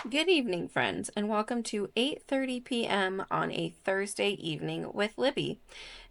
Good evening, friends, and welcome to 8:30 p.m. on a Thursday evening with Libby.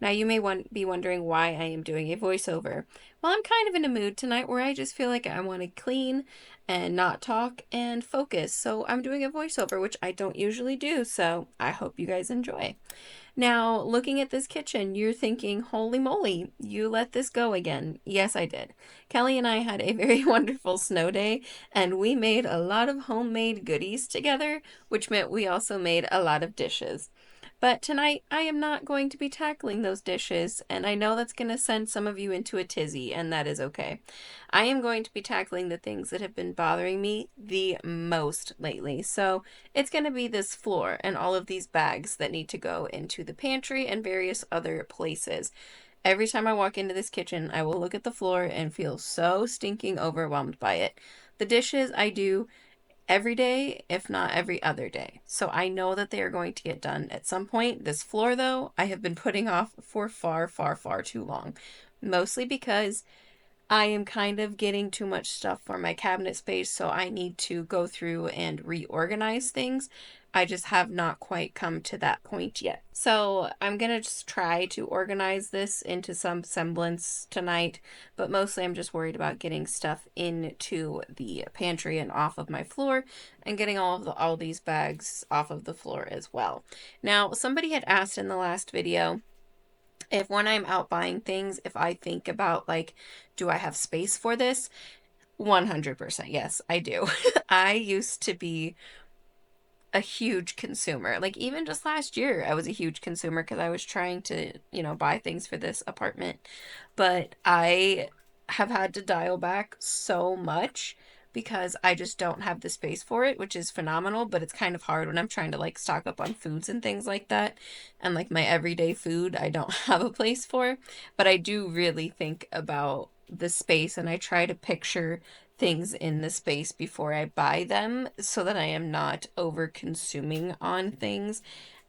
Now, you may be wondering why I am doing a voiceover. Well, I'm kind of in a mood tonight where I just feel like I want to clean and not talk and focus, so I'm doing a voiceover, which I don't usually do, so I hope you guys enjoy. Now, looking at this kitchen, you're thinking, holy moly, you let this go again. Yes, I did. Kelly and I had a very wonderful snow day, and we made a lot of homemade goodies together, which meant we also made a lot of dishes. But tonight, I am not going to be tackling those dishes, and I know that's going to send some of you into a tizzy, and that is okay. I am going to be tackling the things that have been bothering me the most lately. So it's going to be this floor and all of these bags that need to go into the pantry and various other places. Every time I walk into this kitchen, I will look at the floor and feel so stinking overwhelmed by it. The dishes I do every day, if not every other day. So I know that they are going to get done at some point. This floor, though, I have been putting off for far, far, far too long. Mostly because I am kind of getting too much stuff for my cabinet space, so I need to go through and reorganize things. I just have not quite come to that point yet. So I'm gonna just try to organize this into some semblance tonight, but mostly I'm just worried about getting stuff into the pantry and off of my floor and getting all these bags off of the floor as well. Now, somebody had asked in the last video if when I'm out buying things, if I think about like, do I have space for this? 100%. Yes, I do. I used to be a huge consumer. Like even just last year, I was a huge consumer because I was trying to, buy things for this apartment. But I have had to dial back so much because I just don't have the space for it, which is phenomenal, but it's kind of hard when I'm trying to like stock up on foods and things like that. And like my everyday food, I don't have a place for. But I do really think about the space and I try to picture things in the space before I buy them so that I am not over consuming on things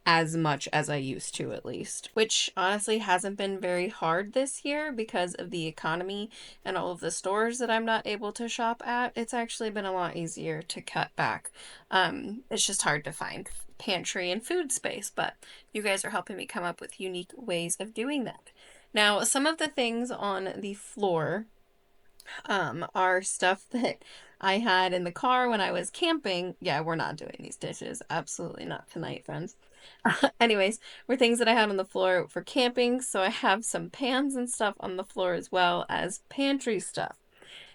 as much as I used to, at least, which honestly hasn't been very hard this year because of the economy and all of the stores that I'm not able to shop at. It's actually been a lot easier to cut back. It's just hard to find pantry and food space, but you guys are helping me come up with unique ways of doing that. Now, some of the things on the floor are stuff that I had in the car when I was camping. Yeah, we're not doing these dishes. Absolutely not tonight, friends. Anyways, were things that I had on the floor for camping. So I have some pans and stuff on the floor as well as pantry stuff.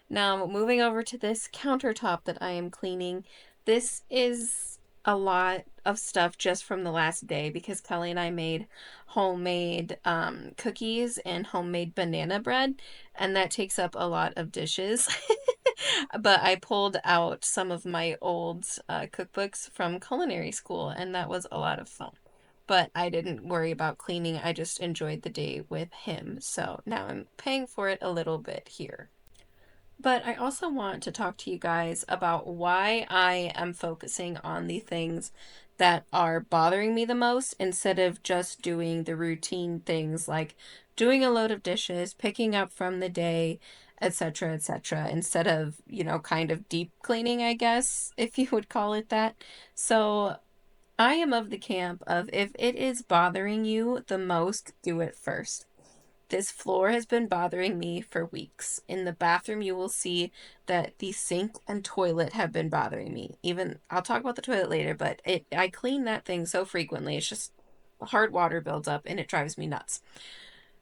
Now, moving over to this countertop that I am cleaning, this is a lot of stuff just from the last day because Kelly and I made homemade cookies and homemade banana bread, and that takes up a lot of dishes. But I pulled out some of my old cookbooks from culinary school, and that was a lot of fun. But I didn't worry about cleaning, I just enjoyed the day with him. So now I'm paying for it a little bit here. But I also want to talk to you guys about why I am focusing on the things that are bothering me the most instead of just doing the routine things like doing a load of dishes, picking up from the day, etc., etc., instead of, kind of deep cleaning, I guess, if you would call it that. So I am of the camp of if it is bothering you the most, do it first. This floor has been bothering me for weeks. In the bathroom, you will see that the sink and toilet have been bothering me. Even I'll talk about the toilet later, but I clean that thing so frequently. It's just hard water builds up and it drives me nuts.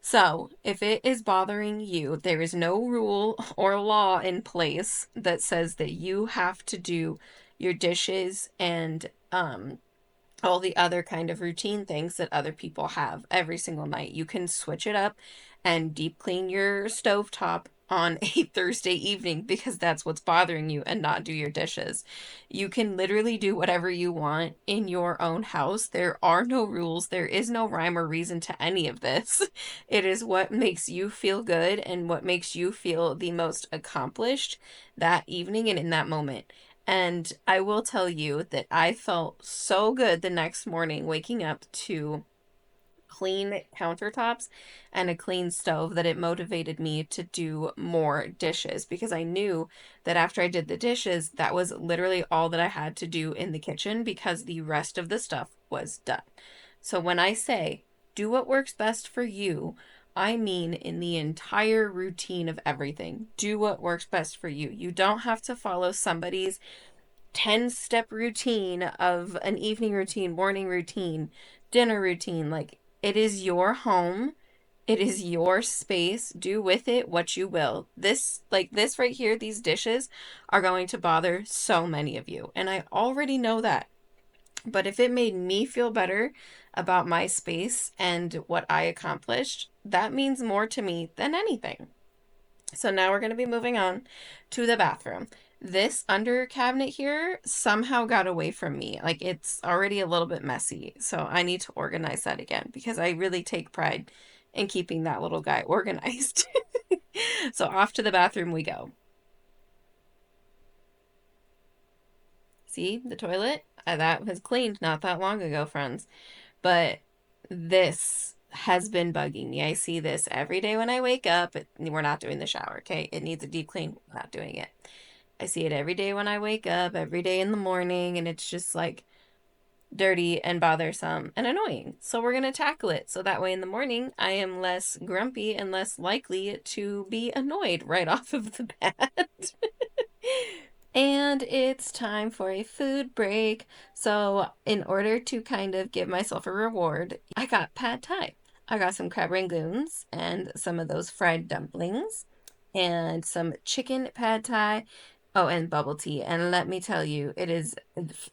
So, if it is bothering you, there is no rule or law in place that says that you have to do your dishes and all the other kind of routine things that other people have every single night. You can switch it up and deep clean your stovetop on a Thursday evening because that's what's bothering you and not do your dishes. You can literally do whatever you want in your own house. There are no rules. There is no rhyme or reason to any of this. It is what makes you feel good and what makes you feel the most accomplished that evening and in that moment. And I will tell you that I felt so good the next morning waking up to clean countertops and a clean stove that it motivated me to do more dishes because I knew that after I did the dishes, that was literally all that I had to do in the kitchen because the rest of the stuff was done. So when I say do what works best for you, I mean in the entire routine of everything. Do what works best for you. You don't have to follow somebody's 10-step routine of an evening routine, morning routine, dinner routine. Like, it is your home. It is your space. Do with it what you will. This right here, these dishes are going to bother so many of you. And I already know that. But if it made me feel better about my space and what I accomplished, that means more to me than anything. So now we're going to be moving on to the bathroom. This under cabinet here somehow got away from me. Like, it's already a little bit messy. So I need to organize that again because I really take pride in keeping that little guy organized. So off to the bathroom we go. See the toilet? That was cleaned not that long ago, friends. But this has been bugging me. I see this every day when I wake up. We're not doing the shower, okay? It needs a deep clean. We're not doing it. I see it every day when I wake up, every day in the morning, and it's just like dirty and bothersome and annoying. So we're going to tackle it. So that way in the morning, I am less grumpy and less likely to be annoyed right off of the bat. And it's time for a food break. So, in order to kind of give myself a reward, I got pad thai. I got some crab rangoons and some of those fried dumplings and some chicken pad thai. Oh, and bubble tea. And let me tell you, it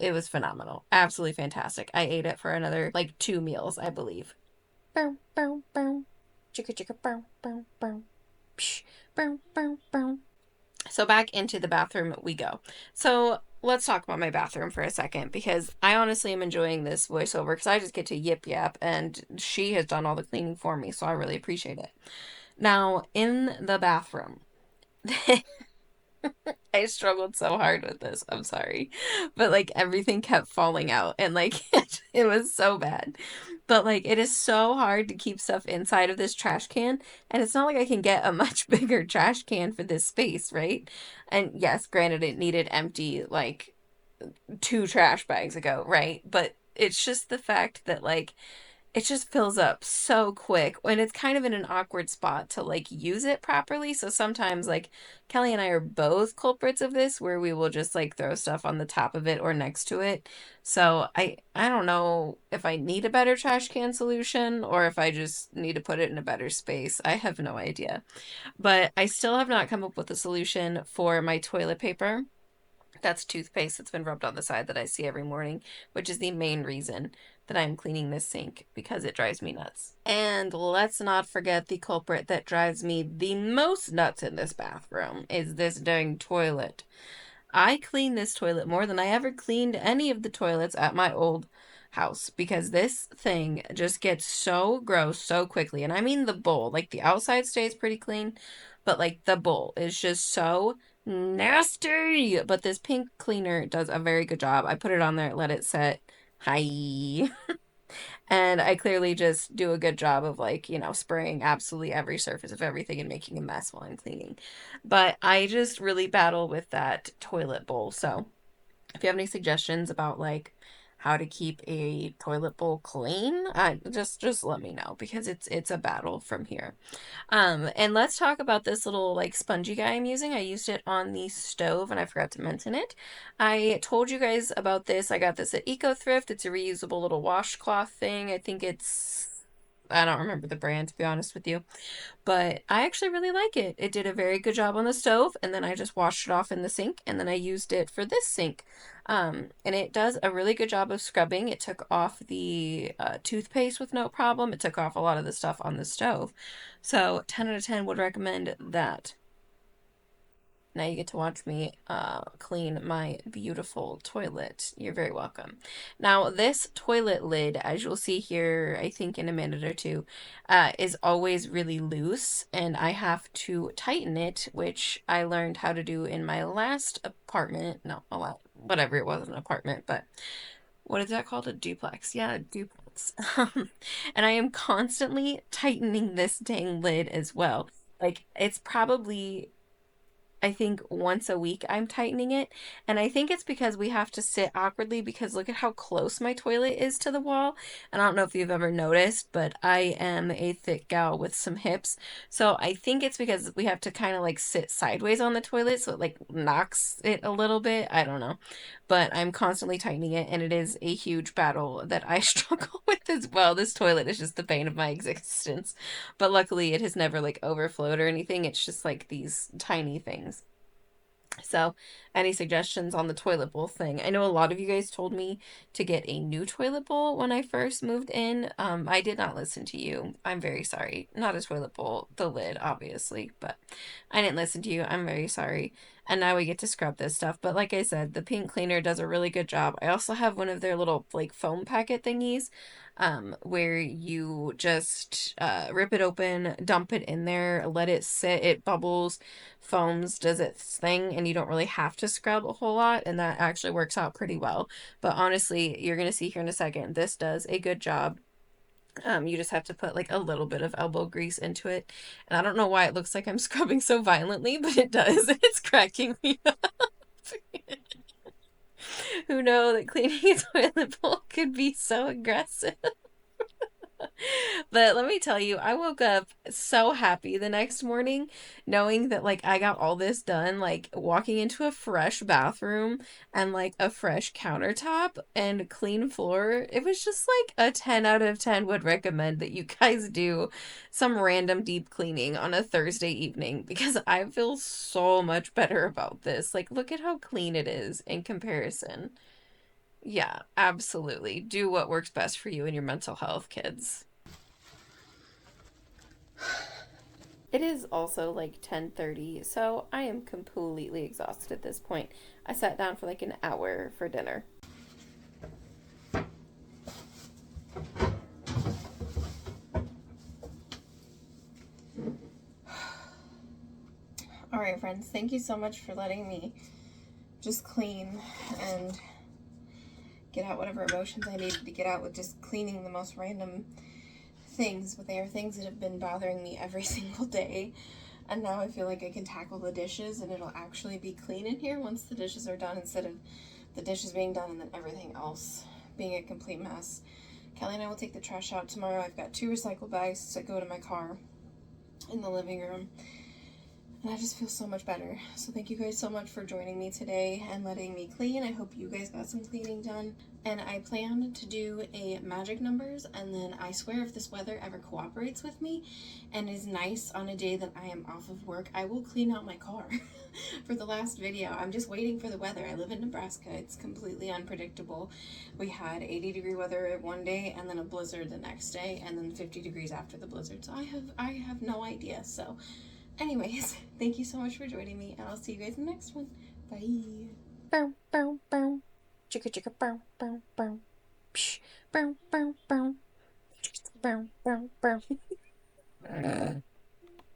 was phenomenal. Absolutely fantastic. I ate it for another like 2 meals, I believe. Bow, bow, bow. Chicka, chicka, bow, bow, bow. Psh, bow, bow, bow. So back into the bathroom we go. So let's talk about my bathroom for a second because I honestly am enjoying this voiceover because I just get to yip yap and she has done all the cleaning for me, so I really appreciate it. Now, in the bathroom, I struggled so hard with this. I'm sorry. But like everything kept falling out and like it was so bad. But like it is so hard to keep stuff inside of this trash can and it's not like I can get a much bigger trash can for this space, right? And yes, granted it needed empty like 2 trash bags ago, right? But it's just the fact that like it just fills up so quick when it's kind of in an awkward spot to like use it properly. So sometimes like Kelly and I are both culprits of this where we will just like throw stuff on the top of it or next to it. So I don't know if I need a better trash can solution or if I just need to put it in a better space. I have no idea. But I still have not come up with a solution for my toilet paper. That's toothpaste that's been rubbed on the side that I see every morning, which is the main reason that I'm cleaning this sink because it drives me nuts. And let's not forget the culprit that drives me the most nuts in this bathroom is this dang toilet. I clean this toilet more than I ever cleaned any of the toilets at my old house because this thing just gets so gross so quickly. And I mean the bowl, like the outside stays pretty clean, but like the bowl is just so nasty. But this pink cleaner does a very good job. I put it on there, let it set. Hi. And I clearly just do a good job of like, spraying absolutely every surface of everything and making a mess while I'm cleaning. But I just really battle with that toilet bowl. So if you have any suggestions about like how to keep a toilet bowl clean, just let me know because it's a battle from here. And let's talk about this little like spongy guy I'm using. I used it on the stove and I forgot to mention it. I told you guys about this. I got this at Eco Thrift. It's a reusable little washcloth thing. I don't remember the brand to be honest with you, but I actually really like it. It did a very good job on the stove, and then I just washed it off in the sink, and then I used it for this sink. And it does a really good job of scrubbing. It took off the toothpaste with no problem. It took off a lot of the stuff on the stove. So 10 out of 10 would recommend that. Now you get to watch me clean my beautiful toilet. You're very welcome. Now, this toilet lid, as you'll see here, I think in a minute or two, is always really loose, and I have to tighten it, which I learned how to do in my last apartment. No, whatever, it wasn't an apartment, but What is that called? A duplex. Yeah, a duplex. And I am constantly tightening this dang lid as well. Like, it's probably I think once a week I'm tightening it. And I think it's because we have to sit awkwardly because look at how close my toilet is to the wall. And I don't know if you've ever noticed, but I am a thick gal with some hips. So I think it's because we have to kind of like sit sideways on the toilet. So it like knocks it a little bit. I don't know. But I'm constantly tightening it. And it is a huge battle that I struggle with as well. This toilet is just the bane of my existence. But luckily it has never like overflowed or anything. It's just like these tiny things. So, any suggestions on the toilet bowl thing? I know a lot of you guys told me to get a new toilet bowl when I first moved in. I did not listen to you. I'm very sorry. Not a toilet bowl, the lid, obviously, but I didn't listen to you. I'm very sorry. And now we get to scrub this stuff. But like I said, the pink cleaner does a really good job. I also have one of their little like foam packet thingies, where you just rip it open, dump it in there, let it sit, it bubbles, foams, does its thing, and you don't really have to scrub a whole lot, and that actually works out pretty well. But honestly, you're gonna see here in a second, this does a good job. You just have to put like a little bit of elbow grease into it. And I don't know why it looks like I'm scrubbing so violently, but it does. It's cracking me up. Who know that cleaning a toilet bowl could be so aggressive? But let me tell you, I woke up so happy the next morning knowing that like I got all this done, like walking into a fresh bathroom and like a fresh countertop and clean floor. It was just like a 10 out of 10 would recommend that you guys do some random deep cleaning on a Thursday evening because I feel so much better about this. Like, look at how clean it is in comparison. Yeah, absolutely. Do what works best for you and your mental health, kids. It is also like 10:30, so I am completely exhausted at this point. I sat down for like an hour for dinner. All right, friends, thank you so much for letting me just clean and get out whatever emotions I needed to get out with just cleaning the most random things, but they are things that have been bothering me every single day. And now I feel like I can tackle the dishes and it'll actually be clean in here once the dishes are done instead of the dishes being done and then everything else being a complete mess. Kelly and I will take the trash out tomorrow. I've got 2 recycle bags that go to my car in the living room. And I just feel so much better. So thank you guys so much for joining me today and letting me clean. I hope you guys got some cleaning done. And I plan to do a magic numbers, and then I swear if this weather ever cooperates with me and is nice on a day that I am off of work, I will clean out my car for the last video. I'm just waiting for the weather. I live in Nebraska. It's completely unpredictable. We had 80-degree weather one day and then a blizzard the next day and then 50 degrees after the blizzard. So I have no idea. So anyways, thank you so much for joining me, and I'll see you guys in the next one. Bye. Bow, bow, bow. Chicka, chicka, bow, bow, bow. Psh, bow, bow, bow. Bow, bow, bow.